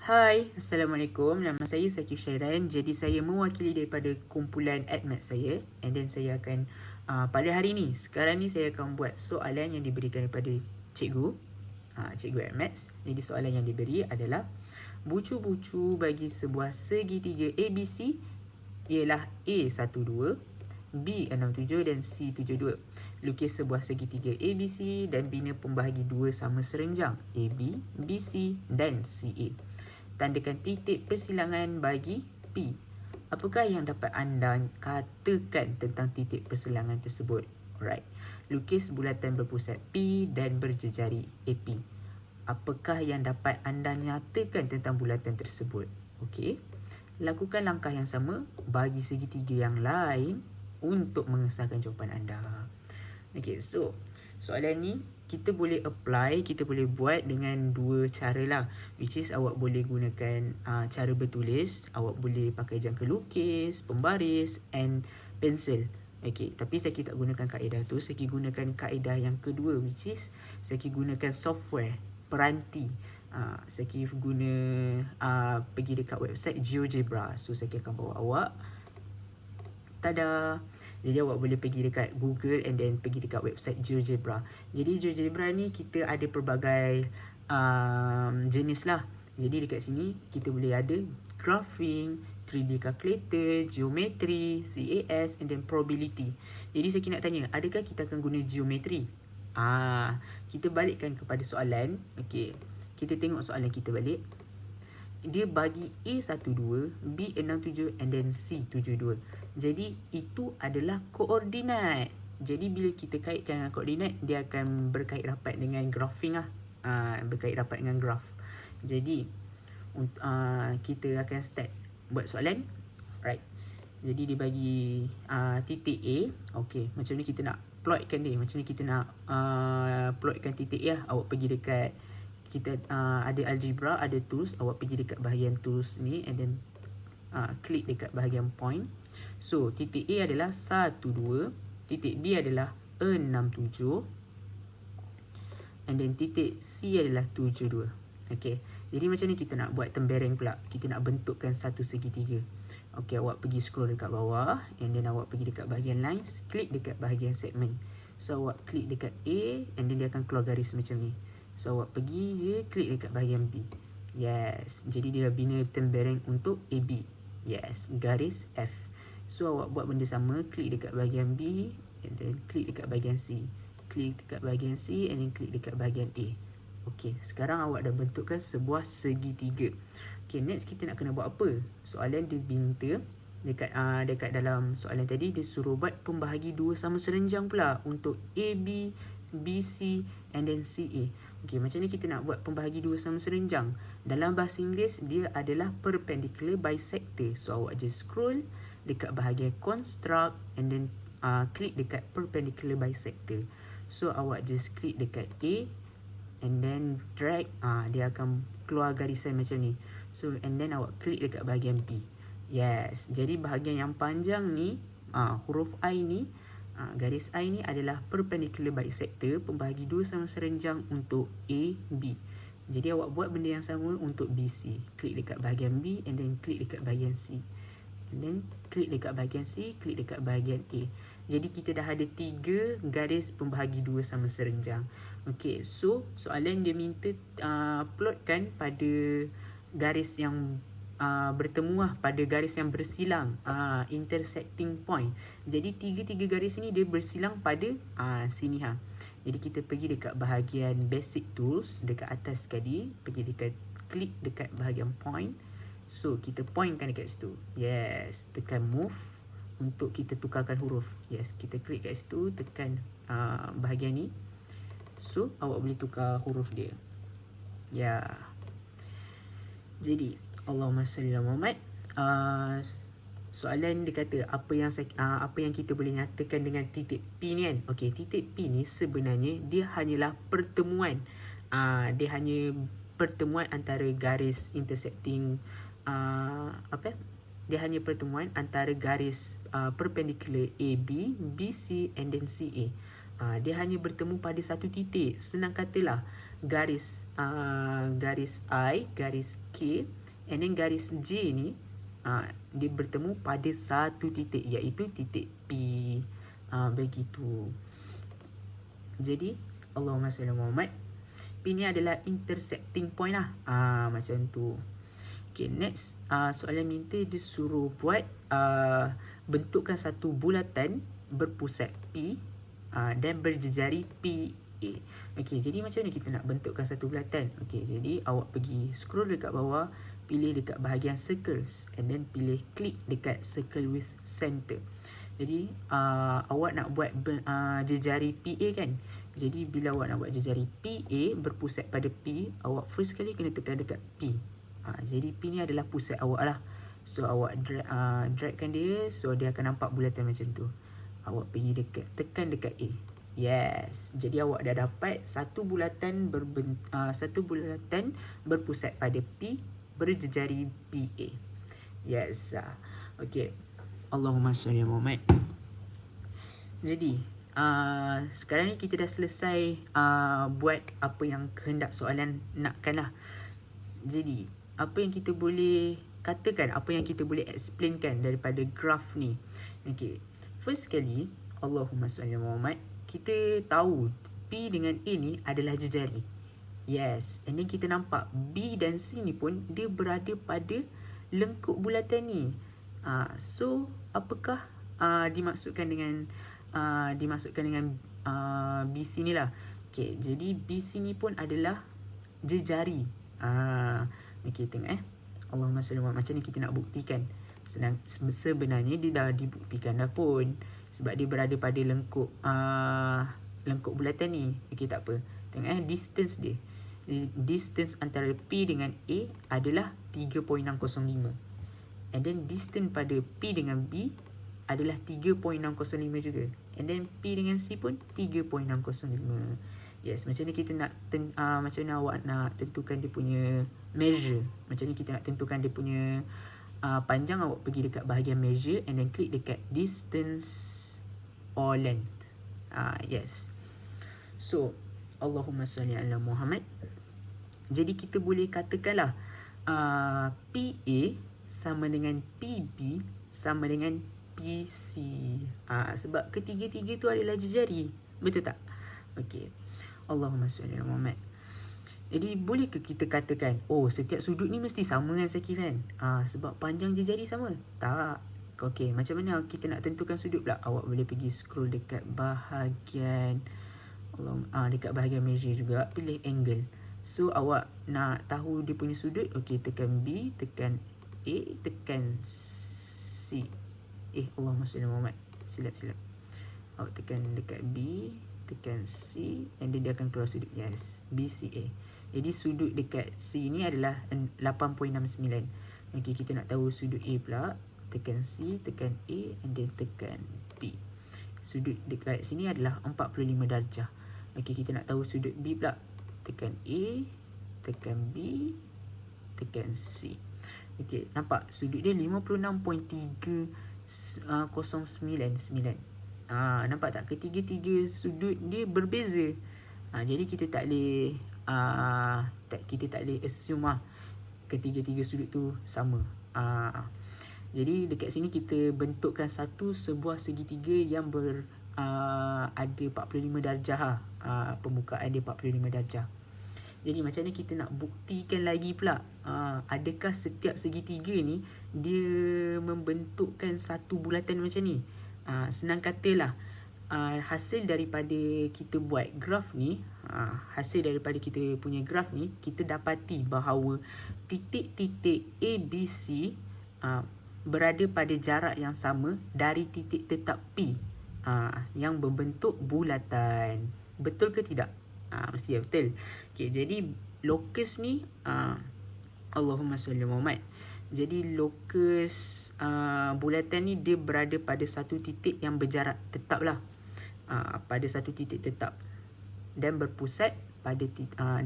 Hai, Assalamualaikum. Nama saya Saki Syairan. Jadi saya mewakili daripada kumpulan AdMat saya. And then saya akan pada hari ni, sekarang ni saya akan buat soalan yang diberikan daripada cikgu. Cikgu AdMat. Jadi soalan yang diberi adalah bucu-bucu bagi sebuah segitiga ABC ialah A12, B67 dan C72. Lukis sebuah segitiga ABC dan bina pembahagi dua sama serenjang AB, BC dan CA. Tandakan titik persilangan bagi P. Apakah yang dapat anda katakan tentang titik persilangan tersebut? Alright. Lukis bulatan berpusat P dan berjejari AP. Apakah yang dapat anda nyatakan tentang bulatan tersebut? Okey. Lakukan langkah yang sama bagi segitiga yang lain untuk mengesahkan jawapan anda. Okay, so soalan ni kita boleh apply, kita boleh buat dengan dua cara lah. Which is awak boleh gunakan cara bertulis, awak boleh pakai jangka lukis, pembaris and pensel. Okay, tapi saya tak gunakan kaedah tu, saya gunakan kaedah yang kedua, which is saya gunakan software, peranti. Saya guna pergi dekat website GeoGebra. So saya akan bawa awak. Tada! Jadi awak boleh pergi dekat Google and then pergi dekat website GeoGebra. Jadi GeoGebra ni kita ada pelbagai jenis lah. Jadi dekat sini kita boleh ada graphing, 3D calculator, geometry, CAS and then probability. Jadi saya nak tanya, adakah kita akan guna geometry? Kita balikkan kepada soalan. Okey. Kita tengok soalan kita balik. Dia bagi A12, B67 and then C72. Jadi itu adalah koordinat. Jadi bila kita kaitkan dengan koordinat, dia akan berkait rapat dengan graphing lah. Berkait rapat dengan graph. Jadi kita akan start buat soalan. Right. Jadi dia bagi titik A. Okey, macam ni kita nak plotkan dia. Macam ni kita nak plotkan titik A lah. Awak pergi dekat kita ada algebra, ada tools, awak pergi dekat bahagian tools ni and then klik dekat bahagian point. So titik A adalah 12, titik B adalah 67 and then titik C adalah 72. Okay, jadi macam ni kita nak buat tembereng pula. Kita nak bentukkan satu segitiga. Okay, awak pergi scroll dekat bawah and then awak pergi dekat bahagian lines, klik dekat bahagian segment. So awak klik dekat A and then dia akan keluar garis macam ni. So awak pergi je klik dekat bahagian B. Yes, jadi dia dah bina tembereng untuk AB. Yes, garis F. So awak buat benda sama, klik dekat bahagian B and then klik dekat bahagian C. Klik dekat bahagian C and then klik dekat bahagian A. Okey, sekarang awak dah bentukkan sebuah segitiga. Okey, next kita nak kena buat apa? Soalan dia minta dekat dalam soalan tadi dia suruh buat pembahagi dua sama serenjang pula untuk AB, BC and then CA. Okey, macam ni kita nak buat pembahagi dua sama serenjang. Dalam bahasa Inggeris dia adalah perpendicular bisector. So awak just scroll dekat bahagian construct and then klik dekat perpendicular bisector. So awak just klik dekat A and then drag, dia akan keluar garisan macam ni. So and then awak klik dekat bahagian B. Yes, jadi bahagian yang panjang ni, huruf I ni, garis I ni adalah perpendicular bisector, pembahagi dua sama serenjang untuk AB. Jadi awak buat benda yang sama untuk BC. Klik dekat bahagian B and then klik dekat bahagian C. And then klik dekat bahagian C, klik dekat bahagian A. Jadi kita dah ada 3 garis pembahagi dua sama serenjang. Okay, so soalan dia minta plotkan pada garis yang bertemu lah, pada garis yang bersilang, intersecting point. Jadi 3 garis ni dia bersilang pada sini ha. Jadi kita pergi dekat bahagian basic tools dekat atas sekali, pergi dekat klik dekat bahagian point. So kita pointkan dekat situ. Yes, tekan move untuk kita tukarkan huruf. Yes, kita klik kat situ, tekan bahagian ni. So awak boleh tukar huruf dia. Ya. Jadi Allahumma salli ala Muhammad. Soalan dia kata apa yang kita boleh nyatakan dengan titik P ni kan. Okey, titik P ni sebenarnya dia hanyalah pertemuan. Dia hanya pertemuan antara garis intersecting dia hanya pertemuan antara garis perpendicular AB, BC and then CA. Dia hanya bertemu pada satu titik. Senang katalah, garis I, garis K, and then garis J ni dia bertemu pada satu titik, iaitu titik P. Begitu. Jadi Allahumma salli ala Muhammad, P ni adalah intersecting point lah. Macam tu. Okay, next soalan minta dia suruh buat bentukkan satu bulatan berpusat P dan berjejari PA. Okay, jadi macam mana kita nak bentukkan satu bulatan? Okay, jadi awak pergi scroll dekat bawah, pilih dekat bahagian circles, and then pilih klik dekat circle with center. Jadi awak nak buat jejari PA kan. Jadi bila awak nak buat jejari PA berpusat pada P, awak first kali kena tekan dekat P. Jadi P ni adalah pusat awak lah. So awak dragkan dia, so dia akan nampak bulatan macam tu. Awak pergi tekan dekat A. Yes. Jadi awak dah dapat satu bulatan berpusat pada P berjejari PA. Yes. Okay. Allahumma salli ala Muhammad. Jadi sekarang ni kita dah selesai buat apa yang kehendak soalan nakkan lah. Jadi apa yang kita boleh katakan, apa yang kita boleh explainkan daripada graf ni. Okay, first sekali, Allahumma salli ala Muhammad, kita tahu P dengan A ni adalah jejari. Yes, and then kita nampak B dan C ni pun dia berada pada lengkuk bulatan ni. So apakah dimaksudkan dengan BC ni lah. Okay, jadi BC ni pun adalah jejari. Okay, tengok Allahumma salli ala Muhammad. Macam ni kita nak buktikan. Sebenarnya dia dah dibuktikan dah pun, sebab dia berada pada lengkuk bulatan ni. Okay, tak apa. Tengok distance dia. Distance antara P dengan A adalah 3.605. And then distance pada P dengan B adalah 3.605 juga. And then P dengan C pun 3.605. Yes, macam ni kita nak macam mana awak nak tentukan dia punya measure. Macam ni kita nak tentukan dia punya panjang. Awak pergi dekat bahagian measure and then klik dekat distance or length. Yes. So Allahumma salli ala Muhammad. Jadi kita boleh katakanlah PA sama dengan PB sama dengan PC. Sebab ketiga-tiga tu adalah jejari. Betul tak? Okey. Allahumma salli ala Muhammad. Jadi boleh ke kita katakan, oh setiap sudut ni mesti sama kan Zakif kan? Sebab panjang jejari sama? Tak. Okey, macam mana kita nak tentukan sudut pula? Awak boleh pergi scroll dekat bahagian dekat bahagian measure juga, pilih angle. So awak nak tahu dia punya sudut, okey, tekan B, tekan A, tekan C. Allahumma salli ala Muhammad. Silap. Awak tekan dekat B, tekan C, and then dia akan keluar sudut. Yes, BCA. Jadi sudut dekat C ni adalah 8.69. Okey, kita nak tahu sudut A pula. Tekan C, tekan A, and then tekan B. Sudut dekat sini adalah 45 darjah. Okey, kita nak tahu sudut B pula. Tekan A, tekan B, tekan C. Okey, nampak sudut dia 56.309. Nampak tak? Ketiga-tiga sudut dia berbeza. Jadi kita tak boleh assume ketiga-tiga sudut tu sama. Jadi dekat sini kita bentukkan sebuah segitiga yang ada 45 darjah. Pembukaan dia 45 darjah. Jadi macam ni kita nak buktikan lagi pula, adakah setiap segitiga ni dia membentukkan satu bulatan macam ni. Senang katalah, hasil daripada kita buat graf ni, hasil daripada kita punya graf ni, kita dapati bahawa titik-titik A, B, C berada pada jarak yang sama dari titik tetap P yang membentuk bulatan. Betul ke tidak? Mesti betul. Okay, jadi lokus ni Allahumma salli ala Muhammad. Jadi lokus bulatan ni dia berada pada satu titik yang berjarak tetap lah. Pada satu titik tetap dan berpusat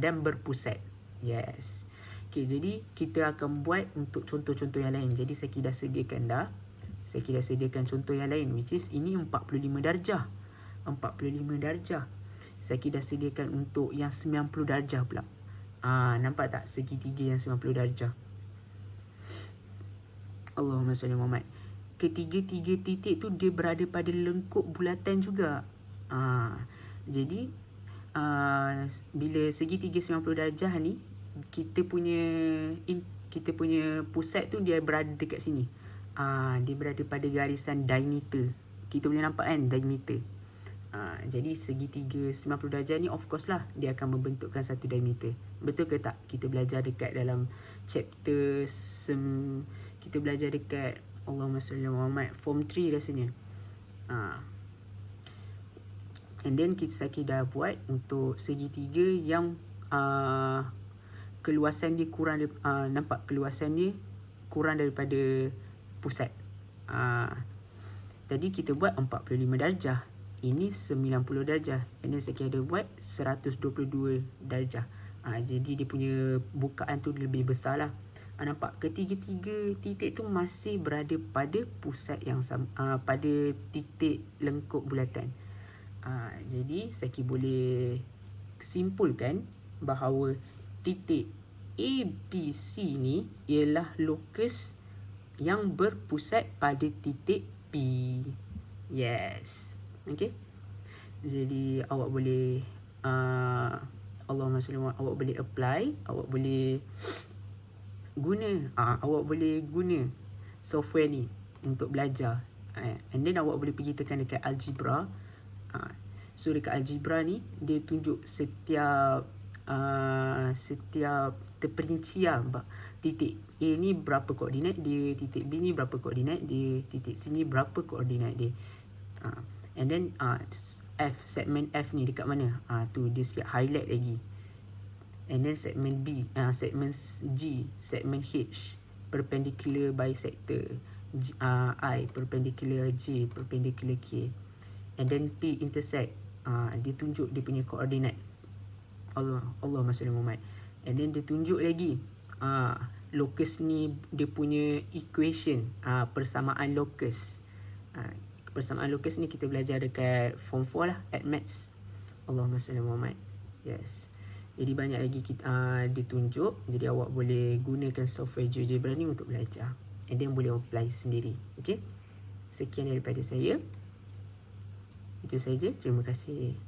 dan berpusat. Yes. Okay, jadi kita akan buat untuk contoh-contoh yang lain. Jadi saya dah sediakan contoh yang lain, which is ini 45 darjah. 45 darjah. Zaki dah sediakan untuk yang 90 darjah pula. Nampak tak segitiga yang 90 darjah? Allahumma salli Muhammad. Ketiga-tiga titik tu dia berada pada lengkuk bulatan juga. Jadi bila segitiga 90 darjah ni, kita punya pusat tu dia berada dekat sini. Dia berada pada garisan diameter. Kita boleh nampak kan diameter. Jadi segitiga 90 darjah ni of course lah dia akan membentukkan satu diameter. Betul ke tak? Kita belajar dekat dalam chapter kita belajar dekat Allahumma salli Muhammad form 3 rasanya. And then Zaki dah buat untuk segitiga yang keluasan dia kurang nampak keluasan dia kurang daripada pusat. Tadi kita buat 45 darjah. Ini 90 darjah. And then Zaki ada buat 122 darjah. Jadi dia punya bukaan tu lebih besar lah. Nampak ketiga-tiga titik tu masih berada pada pusat yang sama, pada titik lengkuk bulatan. Jadi Zaki boleh simpulkan bahawa titik A, B, C ni ialah lokus yang berpusat pada titik P. Yes. Okay. Jadi awak boleh Allahumma salli awak boleh apply, awak boleh guna software ni untuk belajar. And then awak boleh pergi tekan dekat algebra. So dekat algebra ni dia tunjuk setiap terperincian titik A ni berapa koordinat dia, titik B ni berapa koordinat dia, titik C ni berapa koordinat dia. And then segmen F ni dekat mana? Tu dia siap highlight lagi. And then segmen B, segmen G, segmen H, perpendicular bisector, I, perpendicular J, perpendicular K. And then P intersect, dia tunjuk dia punya koordinat. Allahumma salli Muhammad. And then dia tunjuk lagi lokus ni dia punya equation, persamaan lokus. Persamaan lokus ni kita belajar dekat form 4 lah, at maths. Allahumma salli Muhammad. Yes. Jadi banyak lagi ditunjuk. Jadi awak boleh gunakan software GeoGebra ni untuk belajar. And then boleh apply sendiri. Okay. Sekian daripada saya. Itu saja. Terima kasih.